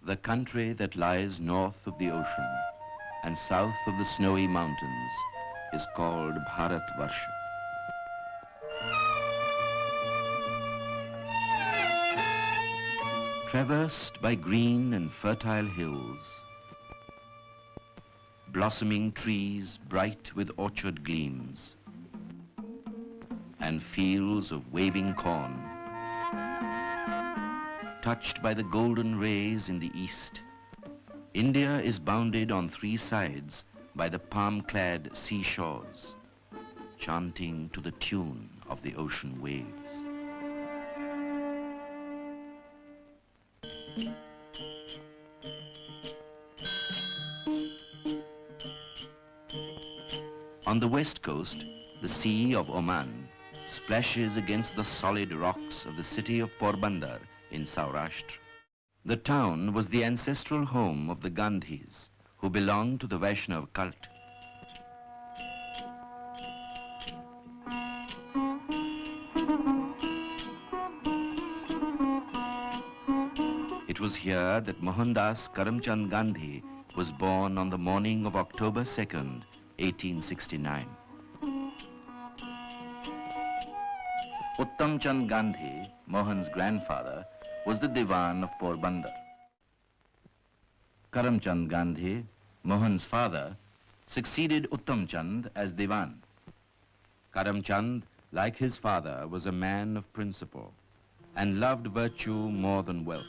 The country that lies north of the ocean and south of the snowy mountains is called Bharatvarsha. Traversed by green and fertile hills, blossoming trees bright with orchard gleams, and fields of waving corn, touched by the golden rays in the east, India is bounded on three sides by the palm-clad seashores, chanting to the tune of the ocean waves. On the west coast, the Sea of Oman splashes against the solid rocks of the city of Porbandar in Saurashtra. The town was the ancestral home of the Gandhis, who belonged to the Vaishnava cult. It was here that Mohandas Karamchand Gandhi was born on the morning of October 2nd, 1869. Uttamchand Gandhi, Mohan's grandfather, was the Diwan of Porbandar. Karamchand Gandhi, Mohan's father, succeeded Uttamchand as Diwan. Karamchand, like his father, was a man of principle and loved virtue more than wealth.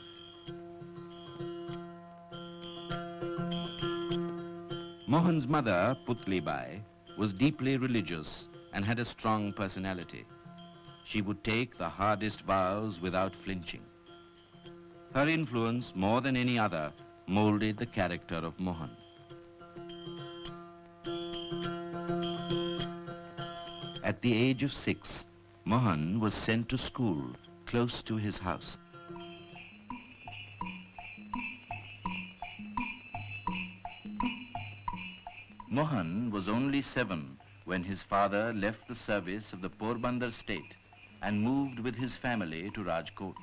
Mohan's mother, Putlibai, was deeply religious and had a strong personality. She would take the hardest vows without flinching. Her influence, more than any other, molded the character of Mohan. At the age of 6, Mohan was sent to school close to his house. Mohan was only 7 when his father left the service of the Porbandar state and moved with his family to Rajkot.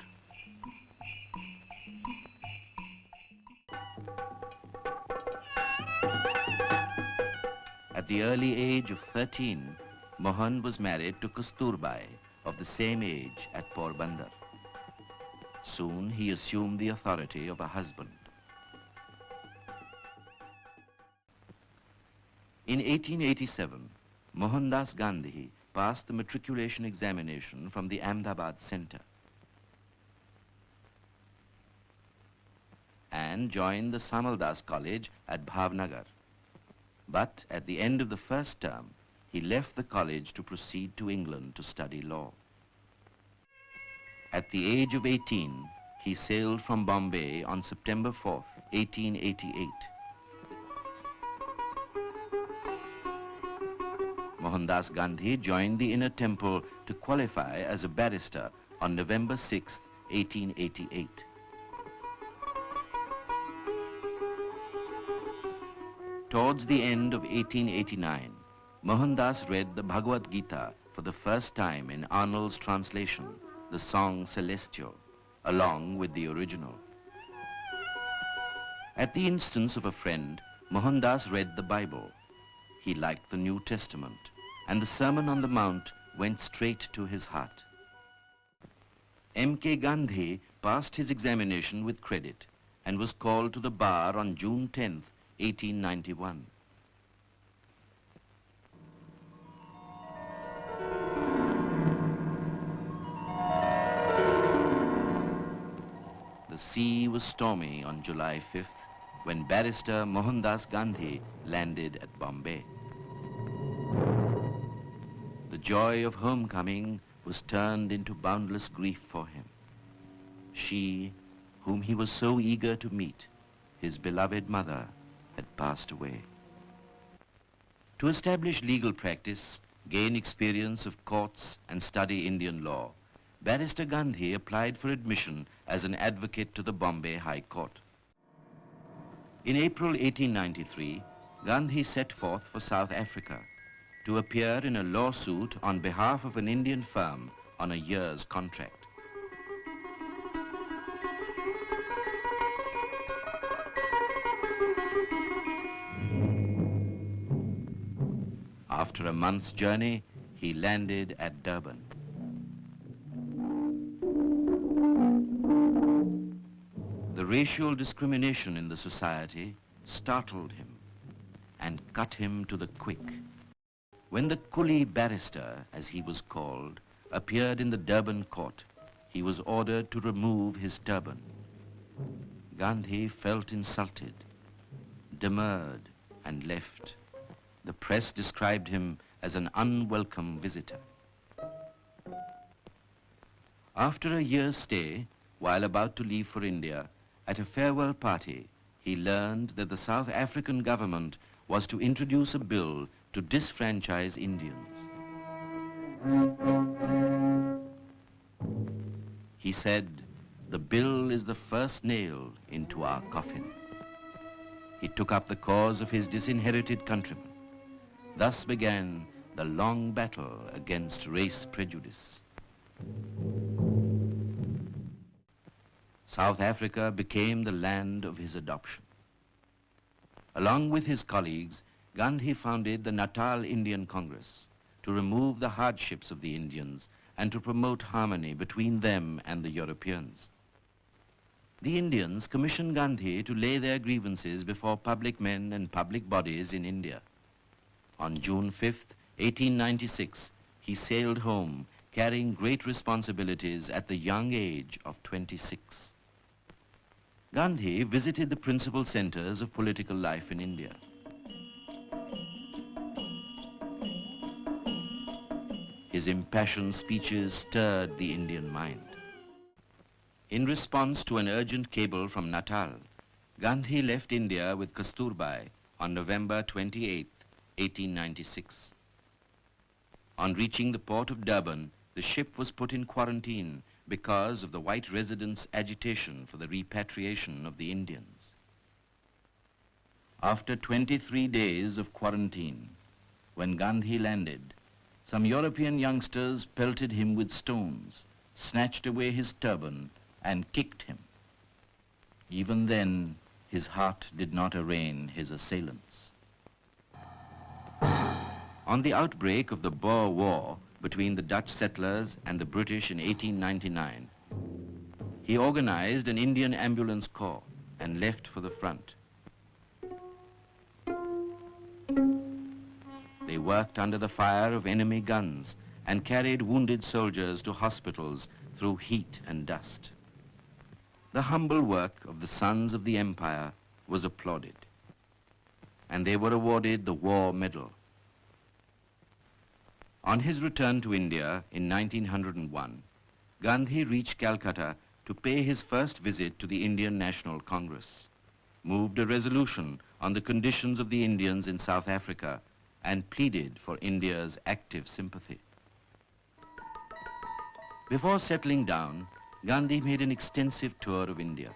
At the early age of 13, Mohan was married to Kasturbai, of the same age at Porbandar. Soon he assumed the authority of a husband. In 1887, Mohandas Gandhi passed the matriculation examination from the Ahmedabad Center and joined the Samaldas College at Bhavnagar. But at the end of the first term, he left the college to proceed to England to study law. At the age of 18, he sailed from Bombay on September 4th, 1888. Mohandas Gandhi joined the Inner Temple to qualify as a barrister on November 6, 1888. Towards the end of 1889, Mohandas read the Bhagavad Gita for the first time in Arnold's translation, the song Celestial, along with the original. At the instance of a friend, Mohandas read the Bible. He liked the New Testament, and the Sermon on the Mount went straight to his heart. M.K. Gandhi passed his examination with credit and was called to the bar on June 10, 1891. The sea was stormy on July 5th when barrister Mohandas Gandhi landed at Bombay. The joy of homecoming was turned into boundless grief for him. She, whom he was so eager to meet, his beloved mother, had passed away. To establish legal practice, gain experience of courts, and study Indian law, Barrister Gandhi applied for admission as an advocate to the Bombay High Court. In April 1893, Gandhi set forth for South Africa to appear in a lawsuit on behalf of an Indian firm on a year's contract. After a month's journey, he landed at Durban. The racial discrimination in the society startled him and cut him to the quick. When the coolie barrister, as he was called, appeared in the Durban court, he was ordered to remove his turban. Gandhi felt insulted, demurred, and left. The press described him as an unwelcome visitor. After a year's stay, while about to leave for India, at a farewell party, he learned that the South African government was to introduce a bill to disfranchise Indians. He said, "The bill is the first nail into our coffin." He took up the cause of his disinherited countrymen. Thus began the long battle against race prejudice. South Africa became the land of his adoption. Along with his colleagues, Gandhi founded the Natal Indian Congress to remove the hardships of the Indians and to promote harmony between them and the Europeans. The Indians commissioned Gandhi to lay their grievances before public men and public bodies in India. On June 5th, 1896, he sailed home carrying great responsibilities at the young age of 26. Gandhi visited the principal centers of political life in India. His impassioned speeches stirred the Indian mind. In response to an urgent cable from Natal, Gandhi left India with Kasturbai on November 28, 1896. On reaching the port of Durban, the ship was put in quarantine because of the white residents' agitation for the repatriation of the Indians. After 23 days of quarantine, when Gandhi landed, some European youngsters pelted him with stones, snatched away his turban, and kicked him. Even then, his heart did not arraign his assailants. On the outbreak of the Boer War between the Dutch settlers and the British in 1899, he organized an Indian ambulance corps and left for the front. They worked under the fire of enemy guns and carried wounded soldiers to hospitals through heat and dust. The humble work of the sons of the empire was applauded, and they were awarded the War Medal. On his return to India in 1901, Gandhi reached Calcutta to pay his first visit to the Indian National Congress, moved a resolution on the conditions of the Indians in South Africa, and pleaded for India's active sympathy. Before settling down, Gandhi made an extensive tour of India.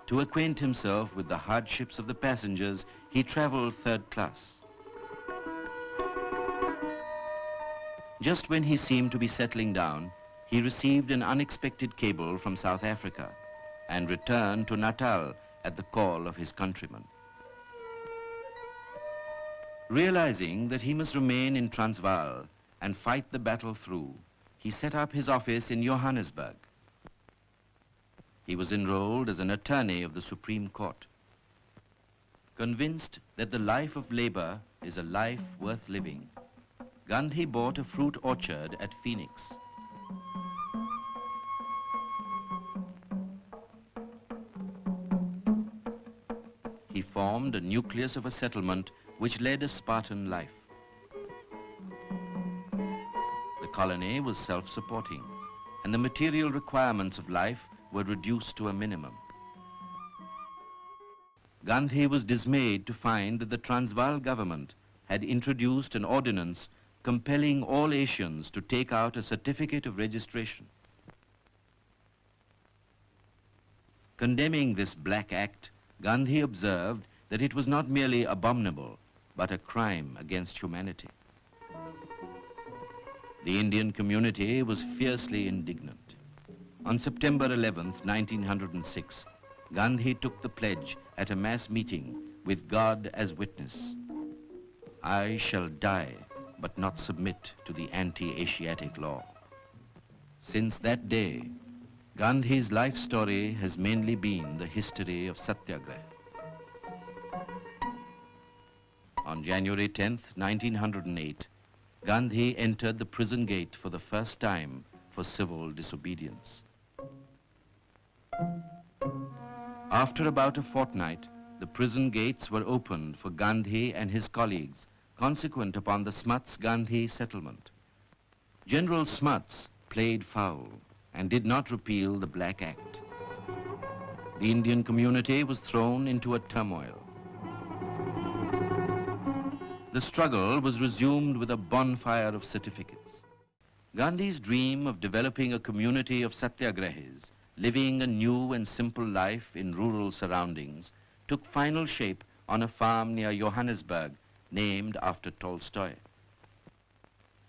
To acquaint himself with the hardships of the passengers, he traveled third class. Just when he seemed to be settling down, he received an unexpected cable from South Africa and returned to Natal at the call of his countrymen. Realizing that he must remain in Transvaal and fight the battle through, he set up his office in Johannesburg. He was enrolled as an attorney of the Supreme Court. Convinced that the life of labor is a life worth living, Gandhi bought a fruit orchard at Phoenix. He formed a nucleus of a settlement which led a Spartan life. The colony was self-supporting, and the material requirements of life were reduced to a minimum. Gandhi was dismayed to find that the Transvaal government had introduced an ordinance compelling all Asians to take out a certificate of registration. Condemning this black act, Gandhi observed that it was not merely abominable, but a crime against humanity. The Indian community was fiercely indignant. On September 11th, 1906, Gandhi took the pledge at a mass meeting with God as witness. I shall die, but not submit to the anti-Asiatic law. Since that day, Gandhi's life story has mainly been the history of Satyagraha. On January 10th, 1908, Gandhi entered the prison gate for the first time for civil disobedience. After about a fortnight, the prison gates were opened for Gandhi and his colleagues, consequent upon the Smuts-Gandhi settlement. General Smuts played foul and did not repeal the Black Act. The Indian community was thrown into a turmoil. The struggle was resumed with a bonfire of certificates. Gandhi's dream of developing a community of satyagrahis, living a new and simple life in rural surroundings, took final shape on a farm near Johannesburg, named after Tolstoy.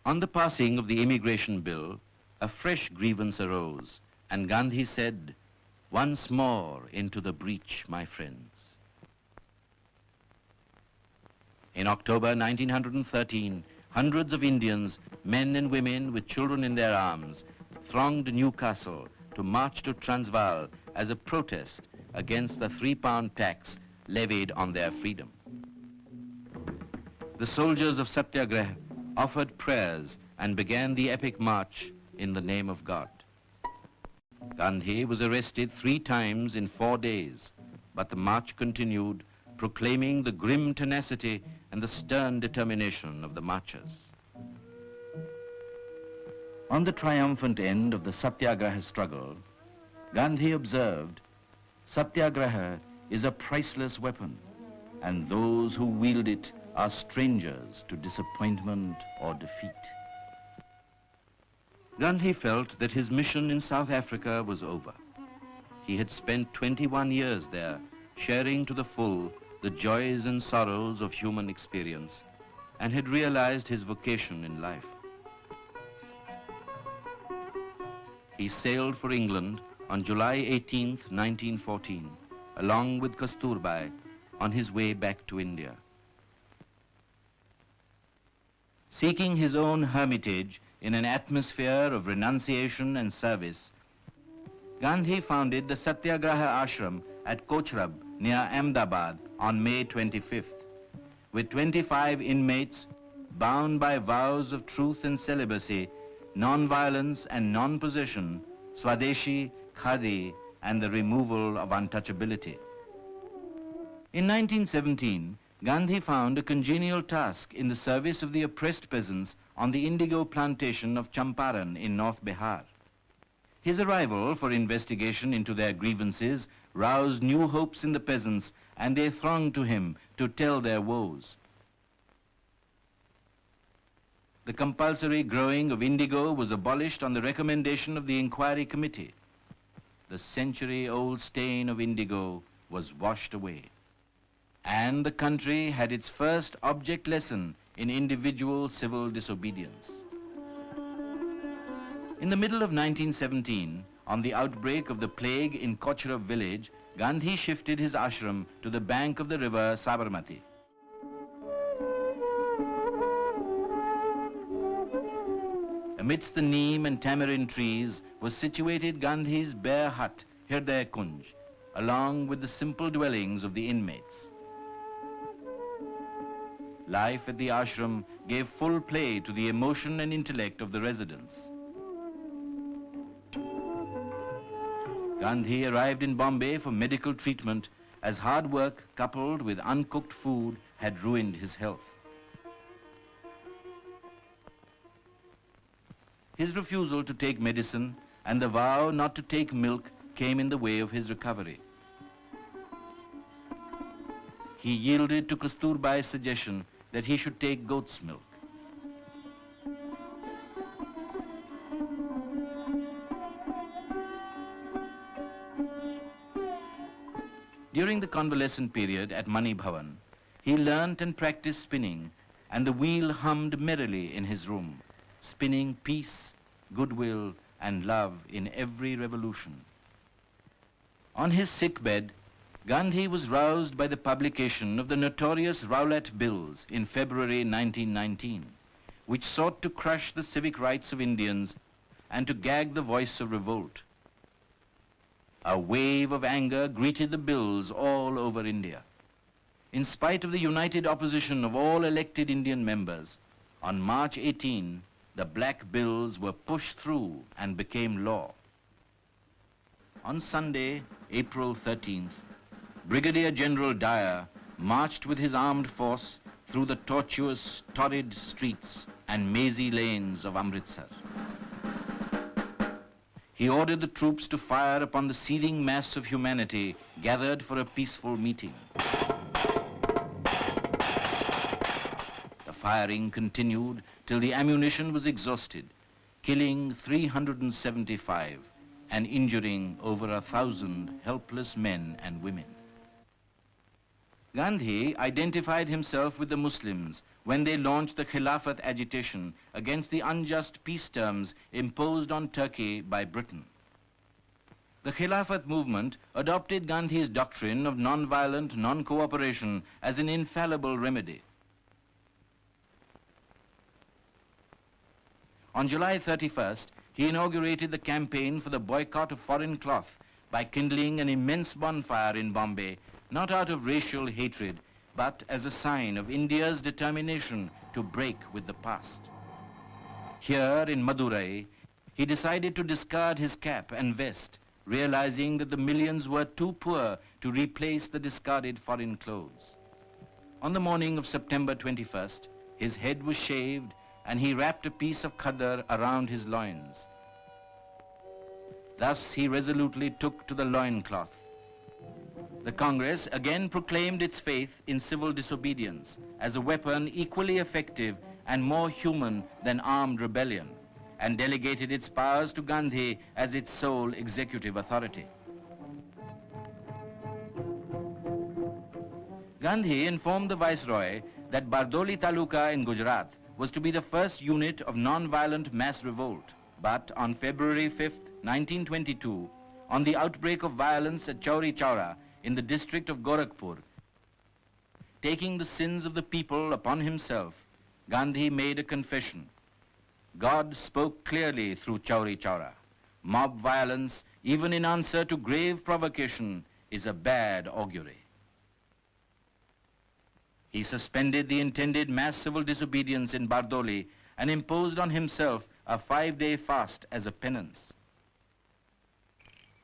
On the passing of the immigration bill, a fresh grievance arose, and Gandhi said, "Once more into the breach, my friends." In October 1913, hundreds of Indians, men and women with children in their arms, thronged Newcastle to march to Transvaal as a protest against the £3 tax levied on their freedom. The soldiers of Satyagraha offered prayers and began the epic march in the name of God. Gandhi was arrested 3 times in 4 days, but the march continued, proclaiming the grim tenacity and the stern determination of the marchers. On the triumphant end of the Satyagraha struggle, Gandhi observed, "Satyagraha is a priceless weapon, and those who wield it are strangers to disappointment or defeat." Gandhi felt that his mission in South Africa was over. He had spent 21 years there, sharing to the full the joys and sorrows of human experience, and had realized his vocation in life. He sailed for England on July 18, 1914, along with Kasturbai, on his way back to India. Seeking his own hermitage in an atmosphere of renunciation and service, Gandhi founded the Satyagraha Ashram at Kochrab near Ahmedabad on May 25th. With 25 inmates bound by vows of truth and celibacy, non-violence and non-possession, Swadeshi, Khadi, and the removal of untouchability. In 1917, Gandhi found a congenial task in the service of the oppressed peasants on the indigo plantation of Champaran in North Bihar. His arrival for investigation into their grievances roused new hopes in the peasants, and they thronged to him to tell their woes. The compulsory growing of indigo was abolished on the recommendation of the inquiry committee. The century-old stain of indigo was washed away, and the country had its first object lesson in individual civil disobedience. In the middle of 1917, on the outbreak of the plague in Kochrab village, Gandhi shifted his ashram to the bank of the river Sabarmati. Amidst the neem and tamarind trees was situated Gandhi's bare hut, Hirday Kunj, along with the simple dwellings of the inmates. Life at the ashram gave full play to the emotion and intellect of the residents. Gandhi arrived in Bombay for medical treatment as hard work coupled with uncooked food had ruined his health. His refusal to take medicine and the vow not to take milk came in the way of his recovery. He yielded to Kasturbai's suggestion that he should take goat's milk. During the convalescent period at Mani Bhavan, he learnt and practiced spinning, and the wheel hummed merrily in his room. spinning peace, goodwill, and love in every revolution. On his sickbed, Gandhi was roused by the publication of the notorious Rowlatt Bills in February 1919, which sought to crush the civic rights of Indians and to gag the voice of revolt. A wave of anger greeted the bills all over India. In spite of the united opposition of all elected Indian members, on March 18, the black bills were pushed through and became law. On Sunday, April 13th, Brigadier General Dyer marched with his armed force through the tortuous, torrid streets and mazy lanes of Amritsar. He ordered the troops to fire upon the seething mass of humanity gathered for a peaceful meeting. The firing continued till the ammunition was exhausted, killing 375 and injuring over 1,000 helpless men and women. Gandhi identified himself with the Muslims when they launched the Khilafat agitation against the unjust peace terms imposed on Turkey by Britain. The Khilafat movement adopted Gandhi's doctrine of non-violent non-cooperation as an infallible remedy. On July 31st, he inaugurated the campaign for the boycott of foreign cloth by kindling an immense bonfire in Bombay, not out of racial hatred, but as a sign of India's determination to break with the past. Here in Madurai, he decided to discard his cap and vest, realizing that the millions were too poor to replace the discarded foreign clothes. On the morning of September 21st, his head was shaved and he wrapped a piece of khadar around his loins. Thus he resolutely took to the loincloth. The Congress again proclaimed its faith in civil disobedience as a weapon equally effective and more human than armed rebellion, and delegated its powers to Gandhi as its sole executive authority. Gandhi informed the Viceroy that Bardoli Taluka in Gujarat was to be the first unit of non-violent mass revolt, but on February 5th, 1922, on the outbreak of violence at Chauri Chaura in the district of Gorakhpur, taking the sins of the people upon himself, Gandhi made a confession. God spoke clearly through Chauri Chaura. Mob violence, even in answer to grave provocation, is a bad augury. He suspended the intended mass civil disobedience in Bardoli and imposed on himself a 5-day fast as a penance.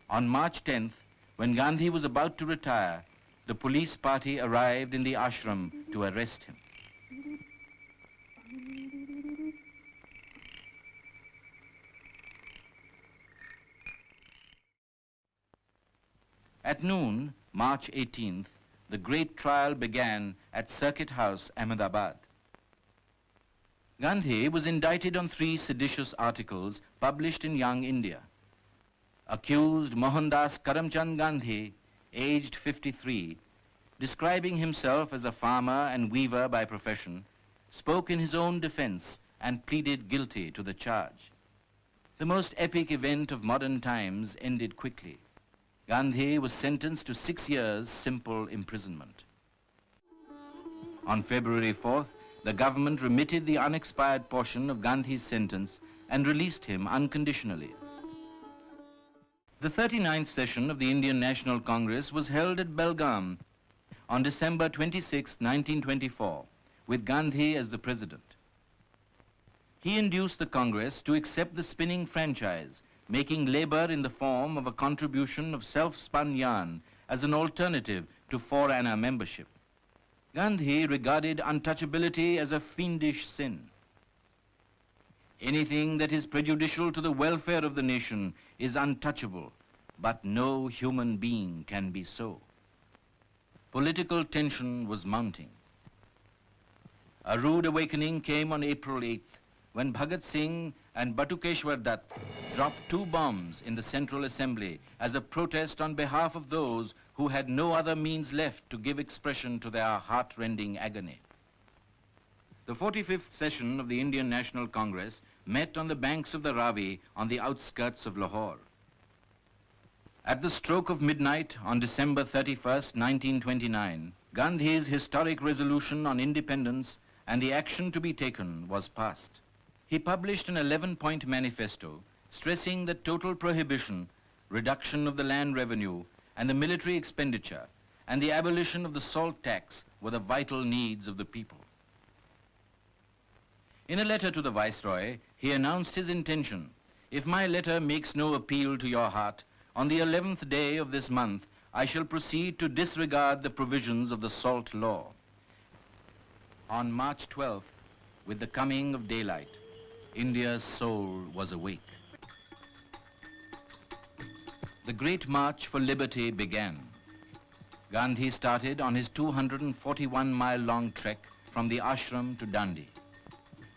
On March 10th, when Gandhi was about to retire, the police party arrived in the ashram to arrest him. At noon, March 18th, the great trial began at Circuit House, Ahmedabad. Gandhi was indicted on 3 seditious articles published in Young India. Accused Mohandas Karamchand Gandhi, aged 53, describing himself as a farmer and weaver by profession, spoke in his own defense and pleaded guilty to the charge. The most epic event of modern times ended quickly. Gandhi was sentenced to 6 years' simple imprisonment. On February 4th, the government remitted the unexpired portion of Gandhi's sentence and released him unconditionally. The 39th session of the Indian National Congress was held at Belgaum on December 26, 1924, with Gandhi as the president. He induced the Congress to accept the spinning franchise, making labor in the form of a contribution of self-spun yarn as an alternative to 4-anna membership. Gandhi regarded untouchability as a fiendish sin. Anything that is prejudicial to the welfare of the nation is untouchable, but no human being can be so. Political tension was mounting. A rude awakening came on April 8th when Bhagat Singh and Batukeshwar Dutt dropped 2 bombs in the Central Assembly as a protest on behalf of those who had no other means left to give expression to their heart-rending agony. The 45th session of the Indian National Congress met on the banks of the Ravi on the outskirts of Lahore. At the stroke of midnight on December 31st, 1929, Gandhi's historic resolution on independence and the action to be taken was passed. He published an 11-point manifesto stressing that total prohibition, reduction of the land revenue and the military expenditure and the abolition of the salt tax were the vital needs of the people. In a letter to the Viceroy, he announced his intention, "If my letter makes no appeal to your heart, on the 11th day of this month, I shall proceed to disregard the provisions of the salt law." On March 12th, with the coming of daylight, India's soul was awake. The great march for liberty began. Gandhi started on his 241-mile-long trek from the ashram to Dandi,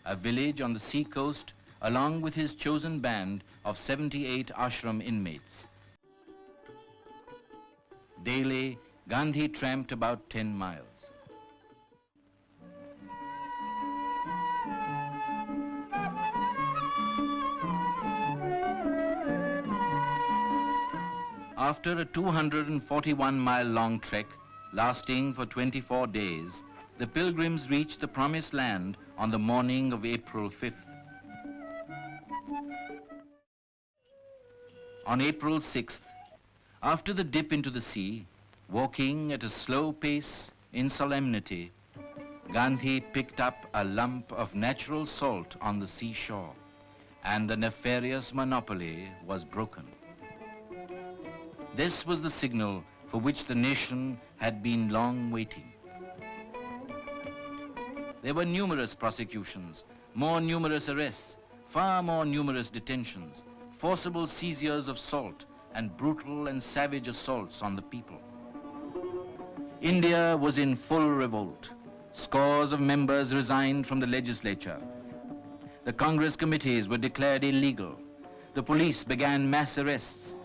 a village on the sea coast, along with his chosen band of 78 ashram inmates. Daily, Gandhi tramped about 10 miles. After a 241-mile-long trek lasting for 24 days, the pilgrims reached the promised land on the morning of April 5th. On April 6th, after the dip into the sea, walking at a slow pace in solemnity, Gandhi picked up a lump of natural salt on the seashore, and the nefarious monopoly was broken. This was the signal for which the nation had been long waiting. There were numerous prosecutions, more numerous arrests, far more numerous detentions, forcible seizures of salt, and brutal and savage assaults on the people. India was in full revolt. Scores of members resigned from the legislature. The Congress committees were declared illegal. The police began mass arrests.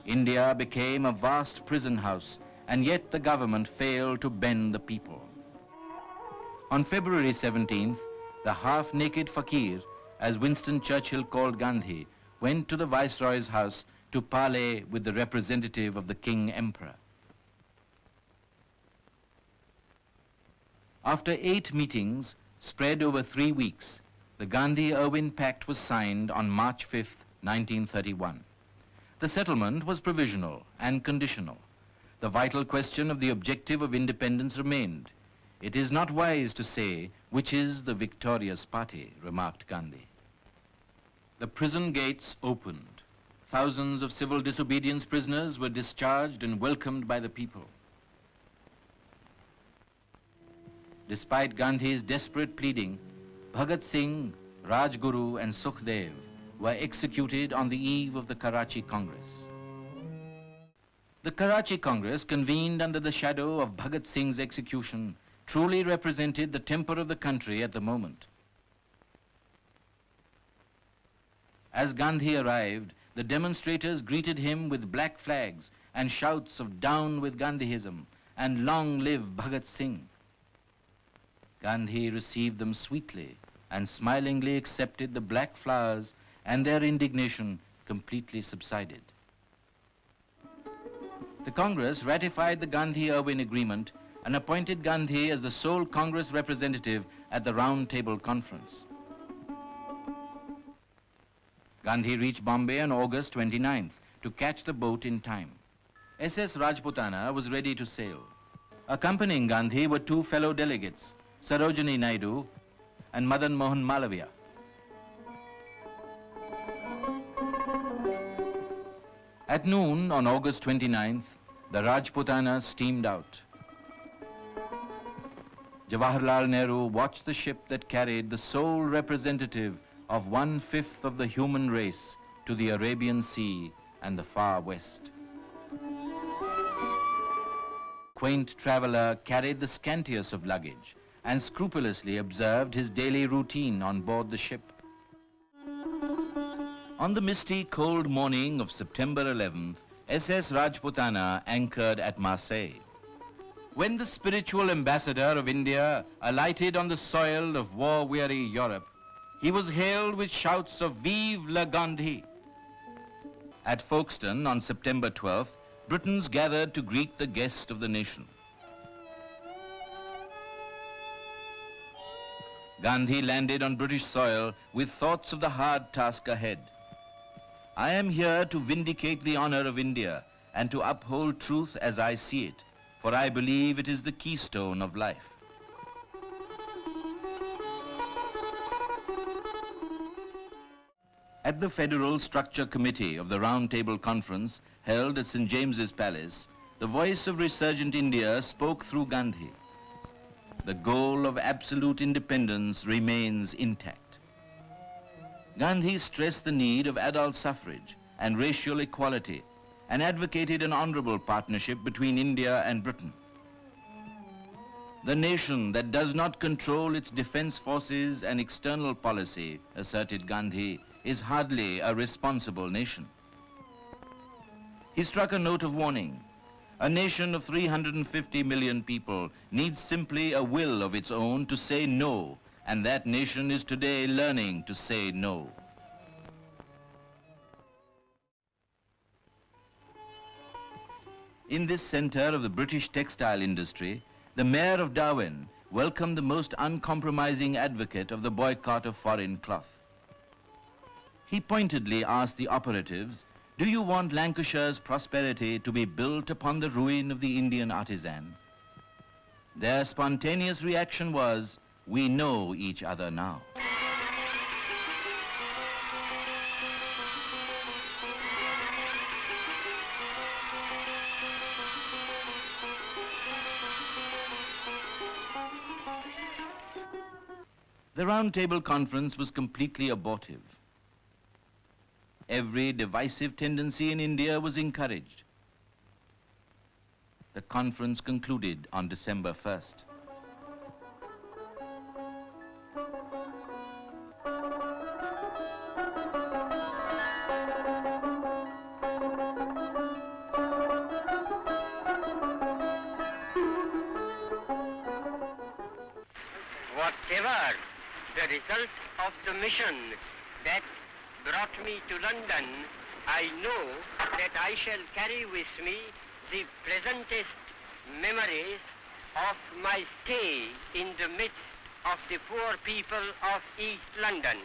India became a vast prison house, and yet the government failed to bend the people. On February 17th, the half-naked fakir, as Winston Churchill called Gandhi, went to the Viceroy's house to parley with the representative of the King Emperor. After 8 meetings, spread over 3 weeks, the Gandhi-Irwin Pact was signed on March 5th, 1931. The settlement was provisional and conditional. The vital question of the objective of independence remained. "It is not wise to say which is the victorious party," remarked Gandhi. The prison gates opened. Thousands of civil disobedience prisoners were discharged and welcomed by the people. Despite Gandhi's desperate pleading, Bhagat Singh, Rajguru and Sukhdev were executed on the eve of the Karachi Congress. The Karachi Congress, convened under the shadow of Bhagat Singh's execution, truly represented the temper of the country at the moment. As Gandhi arrived, the demonstrators greeted him with black flags and shouts of "Down with Gandhiism" and "Long live Bhagat Singh." Gandhi received them sweetly and smilingly accepted the black flowers, and their indignation completely subsided. The Congress ratified the Gandhi-Irwin Agreement and appointed Gandhi as the sole Congress representative at the Round Table Conference. Gandhi reached Bombay on August 29th to catch the boat in time. SS Rajputana was ready to sail. Accompanying Gandhi were 2 fellow delegates, Sarojini Naidu and Madan Mohan Malaviya. At noon on August 29th, the Rajputana steamed out. Jawaharlal Nehru watched the ship that carried the sole representative of 1/5 of the human race to the Arabian Sea and the far west. Quaint traveler carried the scantiest of luggage and scrupulously observed his daily routine on board the ship. On the misty, cold morning of September 11th, SS Rajputana anchored at Marseille. When the spiritual ambassador of India alighted on the soil of war-weary Europe, he was hailed with shouts of "Vive le Gandhi!" At Folkestone on September 12th, Britons gathered to greet the guest of the nation. Gandhi landed on British soil with thoughts of the hard task ahead. "I am here to vindicate the honor of India and to uphold truth as I see it, for I believe it is the keystone of life." At the Federal Structure Committee of the Round Table Conference held at St. James's Palace, the voice of resurgent India spoke through Gandhi. The goal of absolute independence remains intact. Gandhi stressed the need of adult suffrage and racial equality and advocated an honorable partnership between India and Britain. "The nation that does not control its defense forces and external policy," asserted Gandhi, "is hardly a responsible nation." He struck a note of warning. A nation of 350 million people needs simply a will of its own to say no, and that nation is today learning to say no. In this center of the British textile industry, the Mayor of Darwin welcomed the most uncompromising advocate of the boycott of foreign cloth. He pointedly asked the operatives, "Do you want Lancashire's prosperity to be built upon the ruin of the Indian artisan?" Their spontaneous reaction was, "We know each other now." The Round Table Conference was completely abortive. Every divisive tendency in India was encouraged. The conference concluded on December 1st. Whatever the result of the mission that brought me to London, I know that I shall carry with me the pleasantest memories of my stay in the midst of the poor people of East London.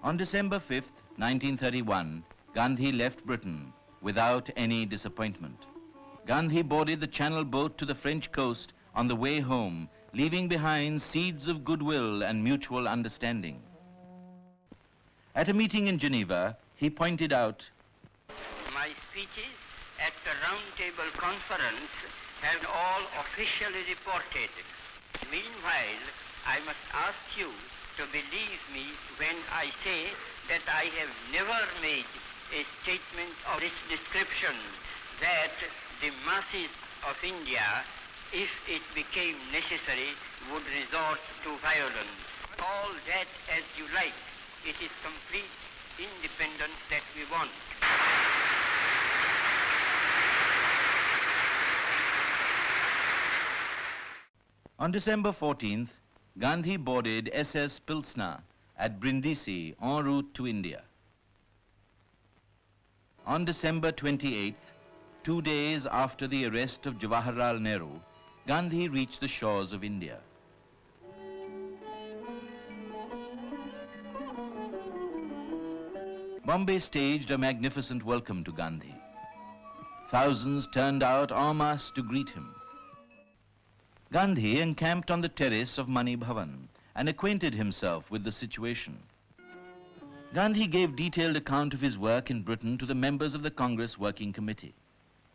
On December 5th, 1931, Gandhi left Britain without any disappointment. Gandhi boarded the Channel boat to the French coast on the way home, leaving behind seeds of goodwill and mutual understanding. At a meeting in Geneva, he pointed out, "My speeches at the Round Table Conference have all officially reported. Meanwhile, I must ask you to believe me when I say that I have never made a statement of this description, that the masses of India, if it became necessary, would resort to violence. All that as you like. It is complete independence that we want." On December 14th, Gandhi boarded SS Pilsner at Brindisi en route to India. On December 28th, 2 days after the arrest of Jawaharlal Nehru, Gandhi reached the shores of India. Bombay staged a magnificent welcome to Gandhi. Thousands turned out en masse to greet him. Gandhi encamped on the terrace of Mani Bhavan and acquainted himself with the situation. Gandhi gave detailed account of his work in Britain to the members of the Congress Working Committee.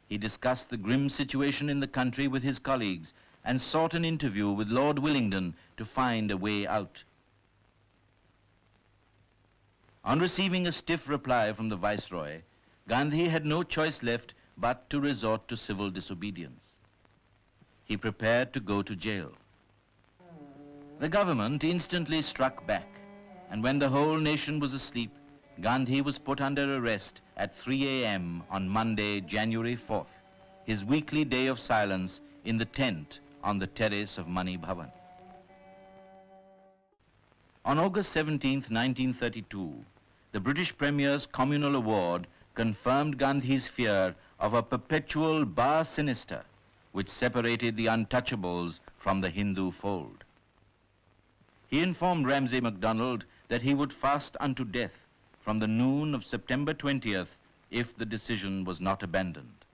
He discussed the grim situation in the country with his colleagues and sought an interview with Lord Willingdon to find a way out. On receiving a stiff reply from the Viceroy, Gandhi had no choice left but to resort to civil disobedience. He prepared to go to jail. The government instantly struck back, and when the whole nation was asleep, Gandhi was put under arrest at 3 a.m. on Monday, January 4th, his weekly day of silence in the tent on the terrace of Mani Bhavan. On August 17, 1932, the British Premier's Communal Award confirmed Gandhi's fear of a perpetual bar sinister which separated the untouchables from the Hindu fold. He informed Ramsay MacDonald that he would fast unto death from the noon of September 20th if the decision was not abandoned.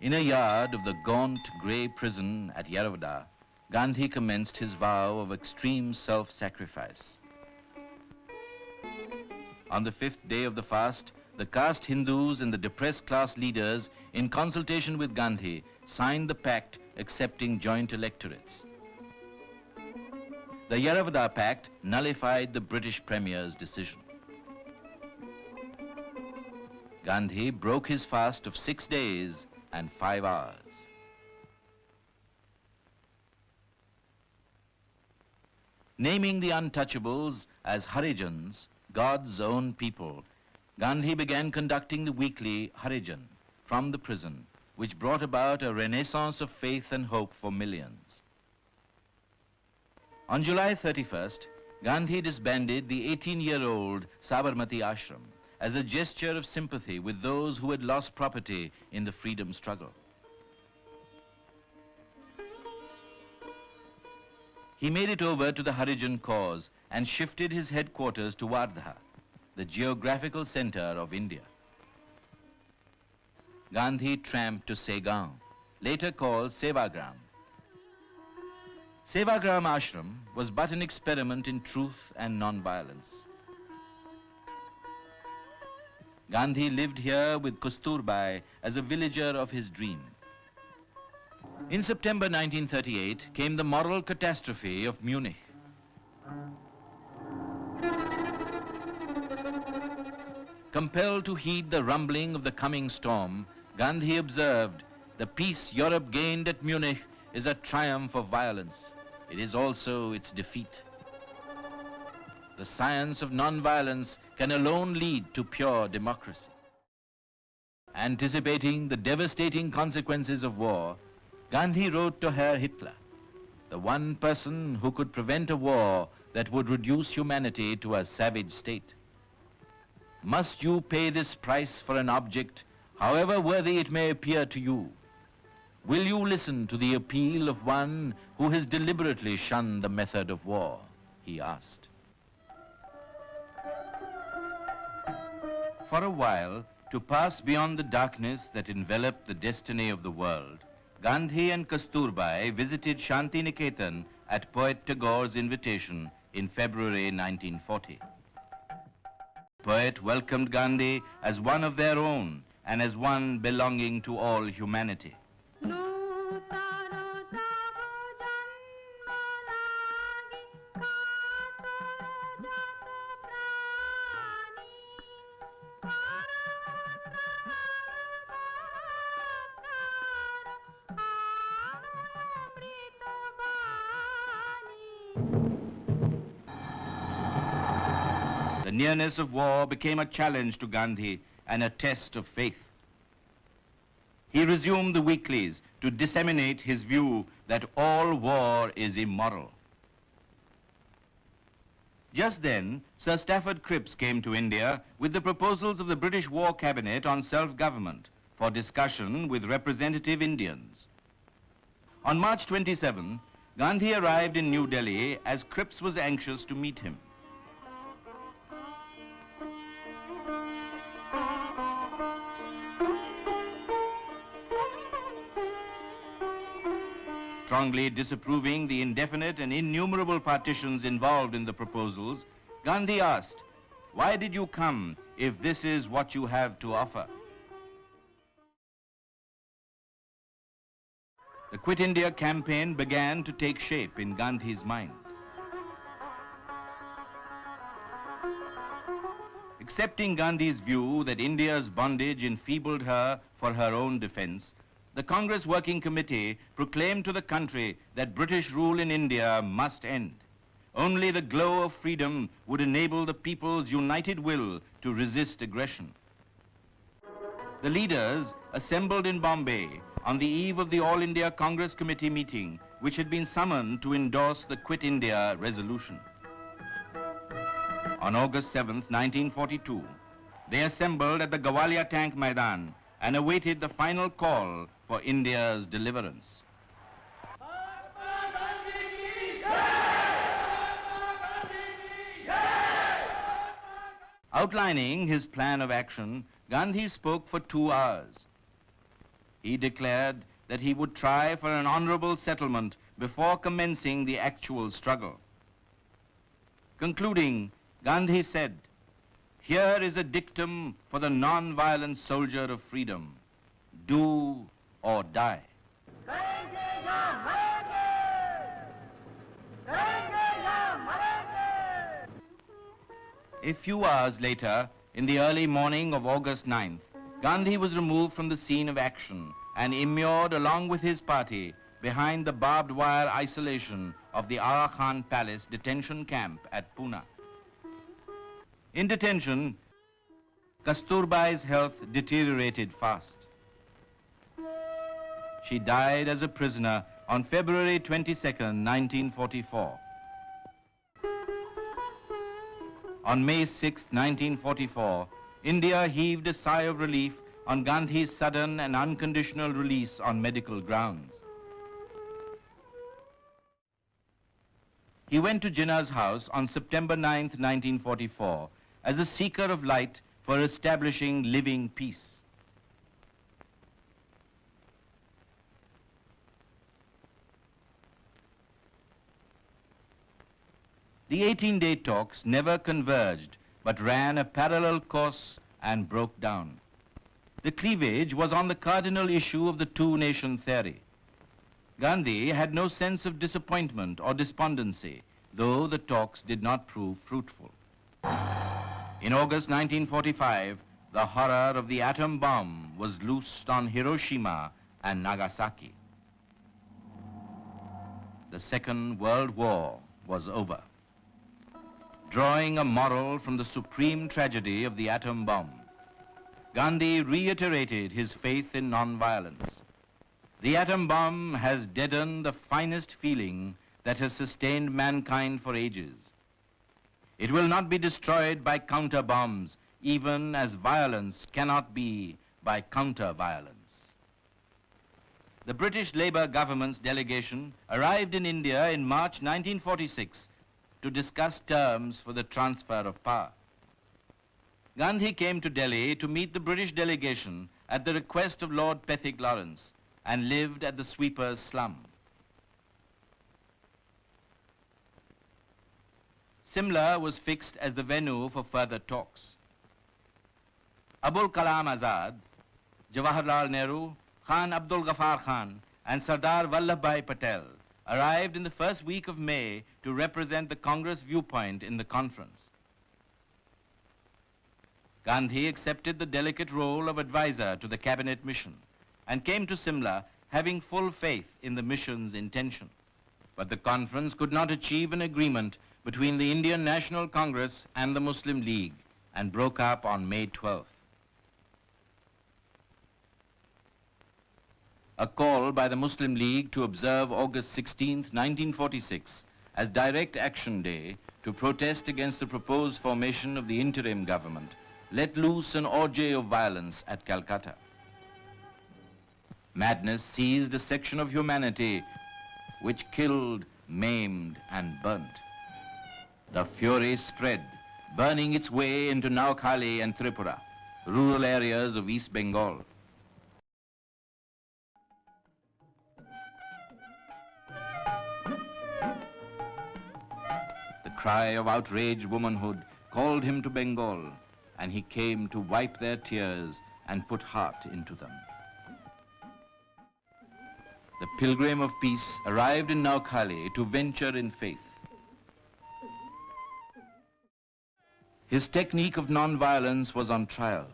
In a yard of the gaunt grey prison at Yeravada, Gandhi commenced his vow of extreme self-sacrifice. On the 5th day of the fast, the caste Hindus and the depressed class leaders, in consultation with Gandhi, signed the pact accepting joint electorates. The Yeravada Pact nullified the British Premier's decision. Gandhi broke his fast of 6 days and 5 hours. Naming the untouchables as Harijans, God's own people, Gandhi began conducting the weekly Harijan from the prison, which brought about a renaissance of faith and hope for millions. On July 31st, Gandhi disbanded the 18-year-old Sabarmati Ashram as a gesture of sympathy with those who had lost property in the freedom struggle. He made it over to the Harijan cause and shifted his headquarters to Wardha, the geographical center of India. Gandhi tramped to Segaon, later called Sevagram. Sevagram Ashram was but an experiment in truth and non-violence. Gandhi lived here with Kasturbai as a villager of his dream. In September 1938 came the moral catastrophe of Munich. Compelled to heed the rumbling of the coming storm, Gandhi observed, "The peace Europe gained at Munich is a triumph of violence. It is also its defeat. The science of non-violence can alone lead to pure democracy." Anticipating the devastating consequences of war, Gandhi wrote to Herr Hitler, the one person who could prevent a war that would reduce humanity to a savage state. "Must you pay this price for an object, however worthy it may appear to you? Will you listen to the appeal of one who has deliberately shunned the method of war?" he asked. For a while, to pass beyond the darkness that enveloped the destiny of the world, Gandhi and Kasturbai visited Shanti Niketan at poet Tagore's invitation in February 1940. Poet welcomed Gandhi as one of their own and as one belonging to all humanity. The nearness of war became a challenge to Gandhi and a test of faith. He resumed the weeklies to disseminate his view that all war is immoral. Just then, Sir Stafford Cripps came to India with the proposals of the British War Cabinet on self-government for discussion with representative Indians. On March 27, Gandhi arrived in New Delhi as Cripps was anxious to meet him. Strongly disapproving the indefinite and innumerable partitions involved in the proposals, Gandhi asked, "Why did you come if this is what you have to offer?" The Quit India campaign began to take shape in Gandhi's mind. Accepting Gandhi's view that India's bondage enfeebled her for her own defense, the Congress Working Committee proclaimed to the country that British rule in India must end. Only the glow of freedom would enable the people's united will to resist aggression. The leaders assembled in Bombay on the eve of the All India Congress Committee meeting, which had been summoned to endorse the Quit India resolution. On August 7th, 1942, they assembled at the Gawalia Tank Maidan and awaited the final call for India's deliverance. Outlining his plan of action, Gandhi spoke for 2 hours. He declared that he would try for an honorable settlement before commencing the actual struggle. Concluding, Gandhi said, "Here is a dictum for the non-violent soldier of freedom. Do or die." A few hours later, in the early morning of August 9th, Gandhi was removed from the scene of action and immured along with his party behind the barbed wire isolation of the Aga Khan Palace detention camp at Pune. In detention, Kasturbai's health deteriorated fast. She died as a prisoner on February 22nd, 1944. On May 6, 1944, India heaved a sigh of relief on Gandhi's sudden and unconditional release on medical grounds. He went to Jinnah's house on September 9, 1944, as a seeker of light for establishing living peace. The 18-day talks never converged, but ran a parallel course and broke down. The cleavage was on the cardinal issue of the two-nation theory. Gandhi had no sense of disappointment or despondency, though the talks did not prove fruitful. In August 1945, the horror of the atom bomb was loosed on Hiroshima and Nagasaki. The Second World War was over. Drawing a moral from the supreme tragedy of the atom bomb, Gandhi reiterated his faith in nonviolence. The atom bomb has deadened the finest feeling that has sustained mankind for ages. It will not be destroyed by counter bombs, even as violence cannot be by counter violence. The British Labour government's delegation arrived in India in March 1946 to discuss terms for the transfer of power. Gandhi came to Delhi to meet the British delegation at the request of Lord Pethick Lawrence and lived at the sweeper's slum. Simla was fixed as the venue for further talks. Abul Kalam Azad, Jawaharlal Nehru, Khan Abdul Ghaffar Khan and Sardar Vallabhbhai Patel arrived in the first week of May to represent the Congress viewpoint in the conference. Gandhi accepted the delicate role of advisor to the cabinet mission and came to Simla having full faith in the mission's intention. But the conference could not achieve an agreement between the Indian National Congress and the Muslim League and broke up on May 12th. A call by the Muslim League to observe August 16, 1946 as Direct Action Day to protest against the proposed formation of the interim government let loose an orgy of violence at Calcutta. Madness seized a section of humanity which killed, maimed and burnt. The fury spread, burning its way into Noakhali and Tripura, rural areas of East Bengal. The cry of outraged womanhood called him to Bengal, and he came to wipe their tears and put heart into them. The pilgrim of peace arrived in Noakhali to venture in faith. His technique of non-violence was on trial.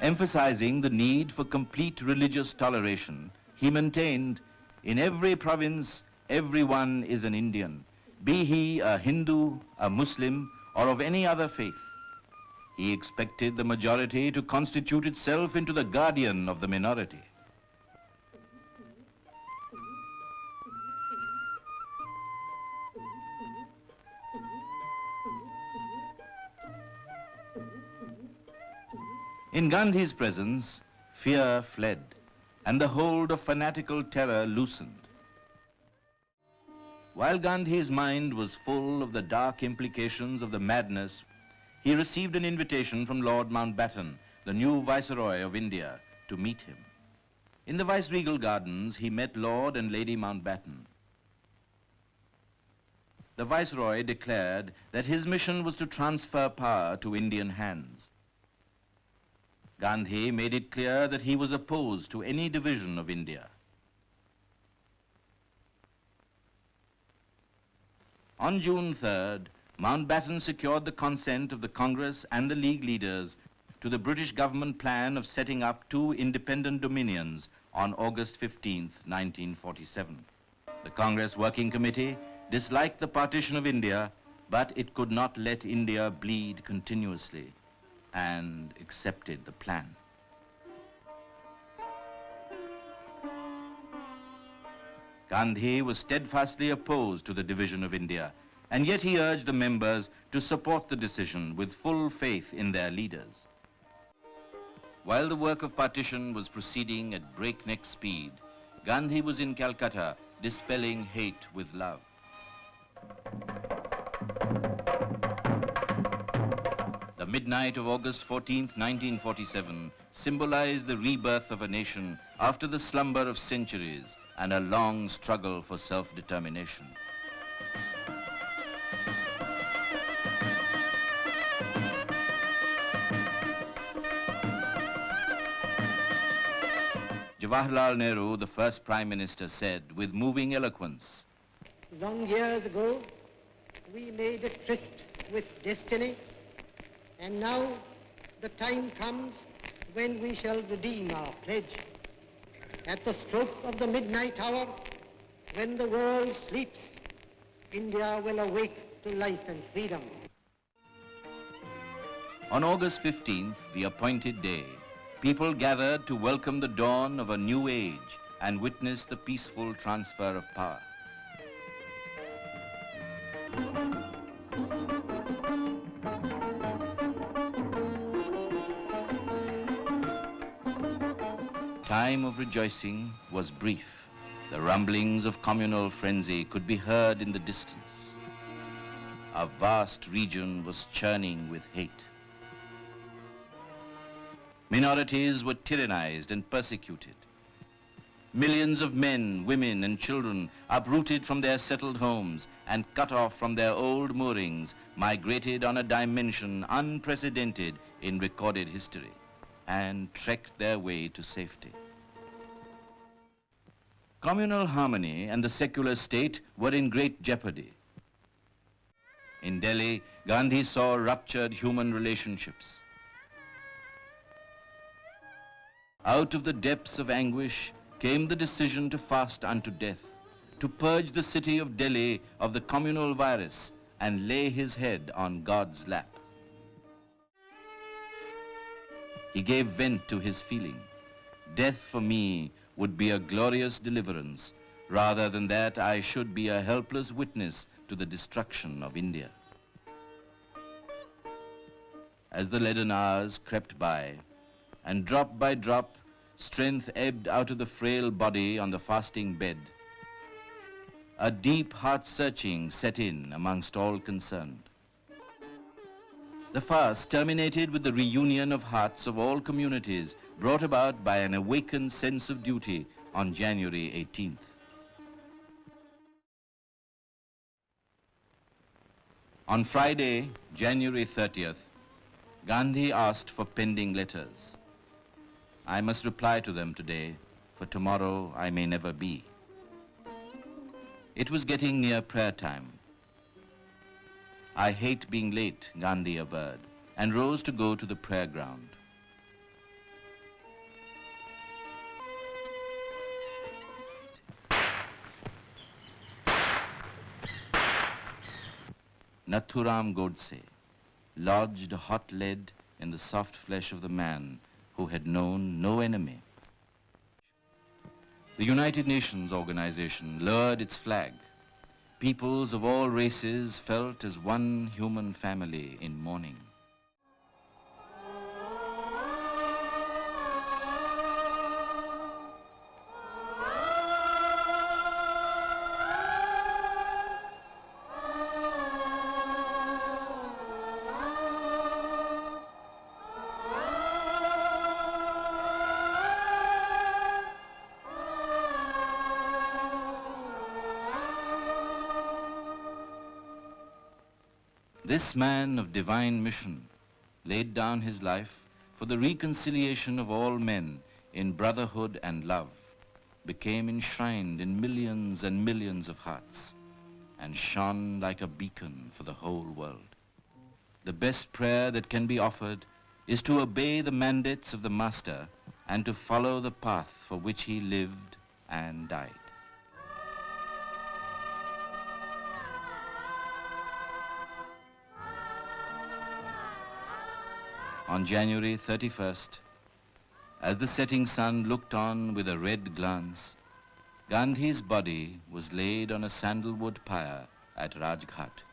Emphasizing the need for complete religious toleration, he maintained, in every province, everyone is an Indian, be he a Hindu, a Muslim, or of any other faith. He expected the majority to constitute itself into the guardian of the minority. In Gandhi's presence, fear fled, and the hold of fanatical terror loosened. While Gandhi's mind was full of the dark implications of the madness, he received an invitation from Lord Mountbatten, the new Viceroy of India, to meet him. In the Viceregal Gardens, he met Lord and Lady Mountbatten. The Viceroy declared that his mission was to transfer power to Indian hands. Gandhi made it clear that he was opposed to any division of India. On June 3rd, Mountbatten secured the consent of the Congress and the League leaders to the British government plan of setting up two independent dominions on August 15th, 1947. The Congress Working Committee disliked the partition of India, but it could not let India bleed continuously, and accepted the plan. Gandhi was steadfastly opposed to the division of India, and yet he urged the members to support the decision with full faith in their leaders. While the work of partition was proceeding at breakneck speed, Gandhi was in Calcutta dispelling hate with love. The midnight of August 14th, 1947 symbolized the rebirth of a nation after the slumber of centuries and a long struggle for self-determination. Jawaharlal Nehru, the first Prime Minister, said with moving eloquence, "Long years ago, we made a tryst with destiny, and now the time comes when we shall redeem our pledge. At the stroke of the midnight hour, when the world sleeps, India will awake to life and freedom." On August 15th, the appointed day, people gathered to welcome the dawn of a new age and witness the peaceful transfer of power. Time of rejoicing was brief. The rumblings of communal frenzy could be heard in the distance. A vast region was churning with hate. Minorities were tyrannized and persecuted. Millions of men, women, and children, uprooted from their settled homes and cut off from their old moorings, migrated on a dimension unprecedented in recorded history and trekked their way to safety. Communal harmony and the secular state were in great jeopardy. In Delhi, Gandhi saw ruptured human relationships. Out of the depths of anguish came the decision to fast unto death, to purge the city of Delhi of the communal virus and lay his head on God's lap. He gave vent to his feeling. Death for me would be a glorious deliverance, rather than that I should be a helpless witness to the destruction of India. As the leaden hours crept by, and drop by drop, strength ebbed out of the frail body on the fasting bed, a deep heart-searching set in amongst all concerned. The fast terminated with the reunion of hearts of all communities, brought about by an awakened sense of duty on January 18th. On Friday, January 30th, Gandhi asked for pending letters. I must reply to them today, for tomorrow I may never be. It was getting near prayer time. I hate being late, Gandhi averred, and rose to go to the prayer ground. Nathuram Godse, lodged hot lead in the soft flesh of the man who had known no enemy. The United Nations organization lowered its flag. Peoples of all races felt as one human family in mourning. This man of divine mission laid down his life for the reconciliation of all men in brotherhood and love, became enshrined in millions and millions of hearts, and shone like a beacon for the whole world. The best prayer that can be offered is to obey the mandates of the Master and to follow the path for which he lived and died. On January 31st, as the setting sun looked on with a red glance, Gandhi's body was laid on a sandalwood pyre at Rajghat.